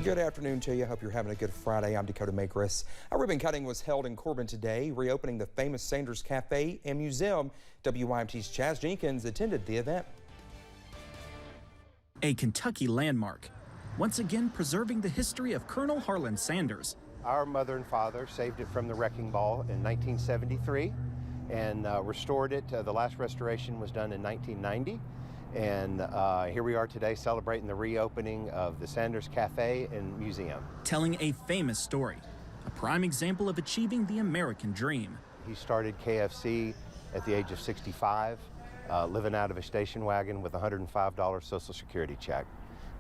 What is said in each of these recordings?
Good afternoon to you. Hope you're having a good Friday. I'm Dakota Makris. A ribbon cutting was held in Corbin today, reopening the famous Sanders Cafe and Museum. WYMT's Chaz Jenkins attended the event. A Kentucky landmark, once again preserving the history of Colonel Harlan Sanders. Our mother and father saved it from the wrecking ball in 1973 and restored it. The last restoration was done in 1990. And here we are today celebrating the reopening of the Sanders Cafe and Museum. Telling a famous story, a prime example of achieving the American dream. He started KFC at the age of 65, living out of a station wagon with a $105 Social Security check.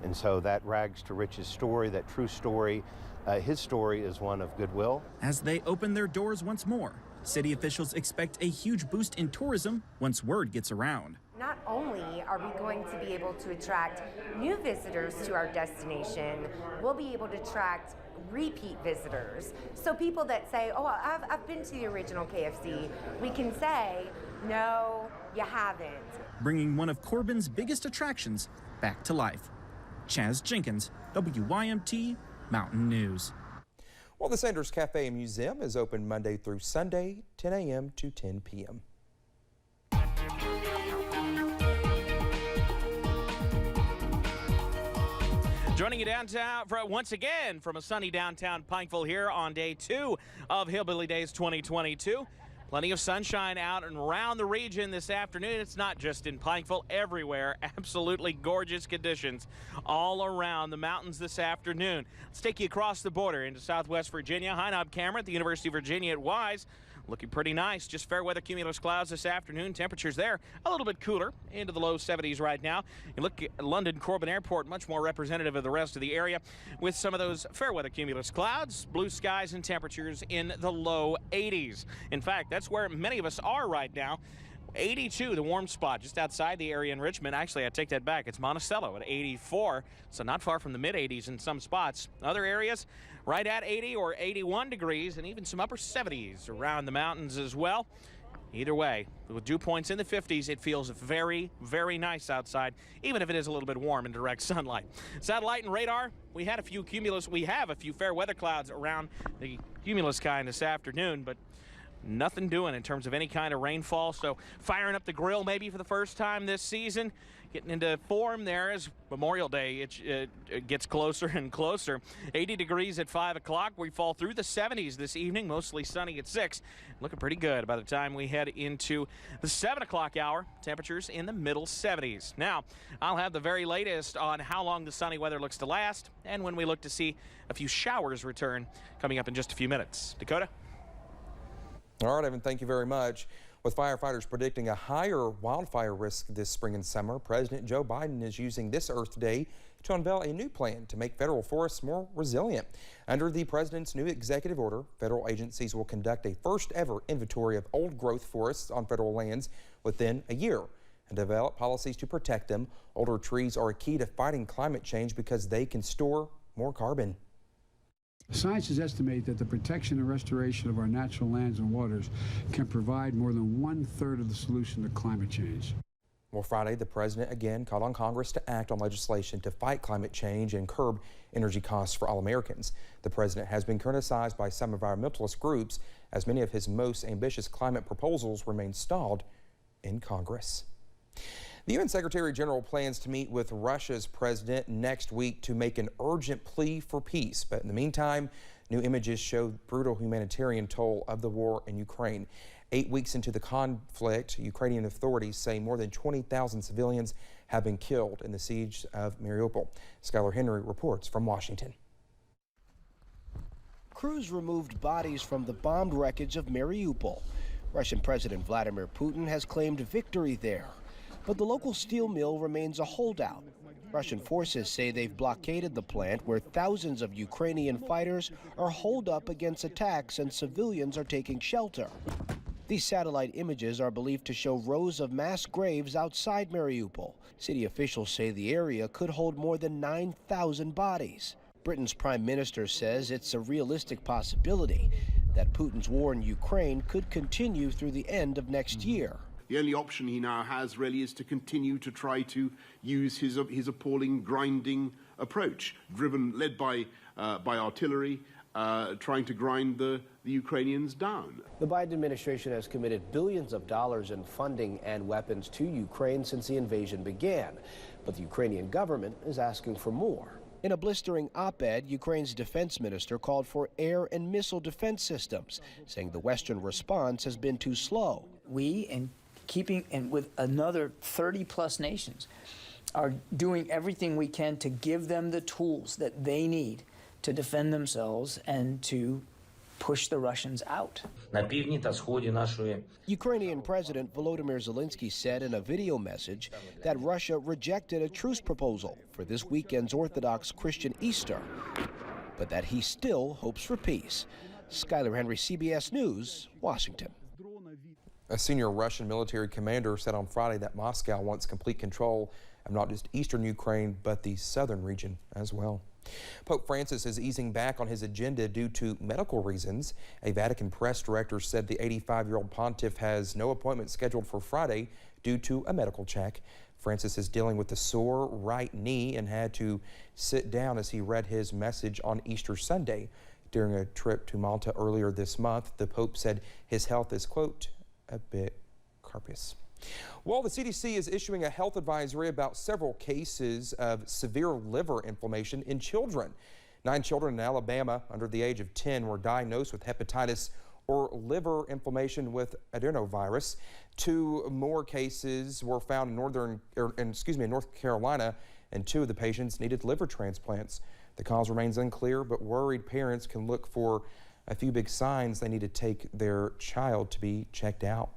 And so that rags to riches story, that true story, his story is one of goodwill. As they open their doors once more, city officials expect a huge boost in tourism once word gets around. Not only are we going to be able to attract new visitors to our destination, we'll be able to attract repeat visitors. So people that say, oh, I've been to the original KFC, we can say, no, you haven't. Bringing one of Corbin's biggest attractions back to life. Chaz Jenkins, WYMT Mountain News. Well, the Sanders Cafe and Museum is open Monday through Sunday, 10 a.m. to 10 p.m. Joining you downtown once again from a sunny downtown Pikeville here on day 2 of Hillbilly Days 2022. Plenty of sunshine out and around the region this afternoon. It's not just in Pikeville, everywhere. Absolutely gorgeous conditions all around the mountains this afternoon. Let's take you across the border into Southwest Virginia. High knob camera at the University of Virginia at Wise. Looking pretty nice. Just fair weather cumulus clouds this afternoon. Temperatures there a little bit cooler, into the low 70s right now. You look at London Corbin Airport, much more representative of the rest of the area with some of those fair weather cumulus clouds, blue skies, and temperatures in the low 80s. In fact, that's where many of us are right now. 82, the warm spot just outside the area in Richmond. Actually, I take that back. It's Monticello at 84, so not far from the mid-80s in some spots. Other areas right at 80 or 81 degrees, and even some upper 70s around the mountains as well. Either way, with dew points in the 50s, it feels very, very nice outside, even if it is a little bit warm in direct sunlight. Satellite and radar, we have a few fair weather clouds around the cumulus kind this afternoon, but nothing doing in terms of any kind of rainfall. So firing up the grill maybe for the first time this season, getting into form there as Memorial Day it gets closer and closer. 80 degrees at 5 o'clock. We fall through the 70s this evening, mostly sunny at 6. Looking pretty good by the time we head into the 7 o'clock hour. Temperatures in the middle 70s. Now, I'll have the very latest on how long the sunny weather looks to last and when we look to see a few showers return coming up in just a few minutes. Dakota? All right, Evan, thank you very much. With firefighters predicting a higher wildfire risk this spring and summer, President Joe Biden is using this Earth Day to unveil a new plan to make federal forests more resilient. Under the president's new executive order, federal agencies will conduct a first-ever inventory of old-growth forests on federal lands within a year and develop policies to protect them. Older trees are a key to fighting climate change because they can store more carbon. Scientists estimate that the protection and restoration of our natural lands and waters can provide more than 1/3 of the solution to climate change. Well, Friday, the president again called on Congress to act on legislation to fight climate change and curb energy costs for all Americans. The president has been criticized by some environmentalist groups as many of his most ambitious climate proposals remain stalled in Congress. The UN Secretary General plans to meet with Russia's president next week to make an urgent plea for peace. But in the meantime, new images show brutal humanitarian toll of the war in Ukraine. 8 weeks into the conflict, Ukrainian authorities say more than 20,000 civilians have been killed in the siege of Mariupol. Skylar Henry reports from Washington. Crews removed bodies from the bombed wreckage of Mariupol. Russian President Vladimir Putin has claimed victory there. But the local steel mill remains a holdout. Russian forces say they've blockaded the plant where thousands of Ukrainian fighters are holed up against attacks and civilians are taking shelter. These satellite images are believed to show rows of mass graves outside Mariupol. City officials say the area could hold more than 9,000 bodies. Britain's prime minister says it's a realistic possibility that Putin's war in Ukraine could continue through the end of next year. The only option he now has really is to continue to try to use his appalling grinding approach, led by artillery, trying to grind the Ukrainians down. The Biden administration has committed billions of dollars in funding and weapons to Ukraine since the invasion began, but the Ukrainian government is asking for more. In a blistering op-ed, Ukraine's defense minister called for air and missile defense systems, saying the Western response has been too slow. We, in keeping and with another 30-plus nations, are doing everything we can to give them the tools that they need to defend themselves and to push the Russians out. Ukrainian President Volodymyr Zelensky said in a video message that Russia rejected a truce proposal for this weekend's Orthodox Christian Easter, but that he still hopes for peace. Skyler Henry, CBS News, Washington. A senior Russian military commander said on Friday that Moscow wants complete control of not just eastern Ukraine, but the southern region as well. Pope Francis is easing back on his agenda due to medical reasons. A Vatican press director said the 85-year-old pontiff has no appointment scheduled for Friday due to a medical check. Francis is dealing with a sore right knee and had to sit down as he read his message on Easter Sunday. During a trip to Malta earlier this month, the Pope said his health is, quote, a bit carpous. Well, the CDC is issuing a health advisory about several cases of severe liver inflammation in children. 9 children in Alabama under the age of 10 were diagnosed with hepatitis or liver inflammation with adenovirus. 2 more cases were found in North Carolina, and 2 of the patients needed liver transplants. The cause remains unclear, but worried parents can look for a few big signs they need to take their child to be checked out.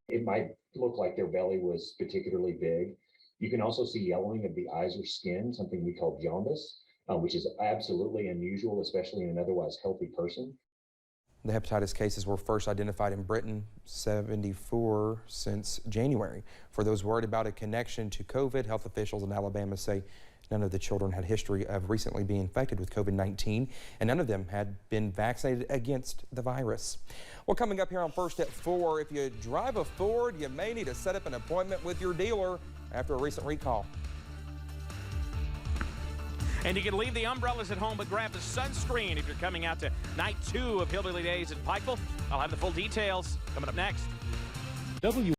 It might look like their belly was particularly big. You can also see yellowing of the eyes or skin, something we call jaundice, which is absolutely unusual, especially in an otherwise healthy person. The hepatitis cases were first identified in Britain, 74 since January. For those worried about a connection to COVID, health officials in Alabama say none of the children had history of recently being infected with COVID-19, and none of them had been vaccinated against the virus. Well, coming up here on First at 4, if you drive a Ford, you may need to set up an appointment with your dealer after a recent recall. And you can leave the umbrellas at home, but grab the sunscreen if you're coming out to night 2 of Hillbilly Days in Pikeville. I'll have the full details coming up next.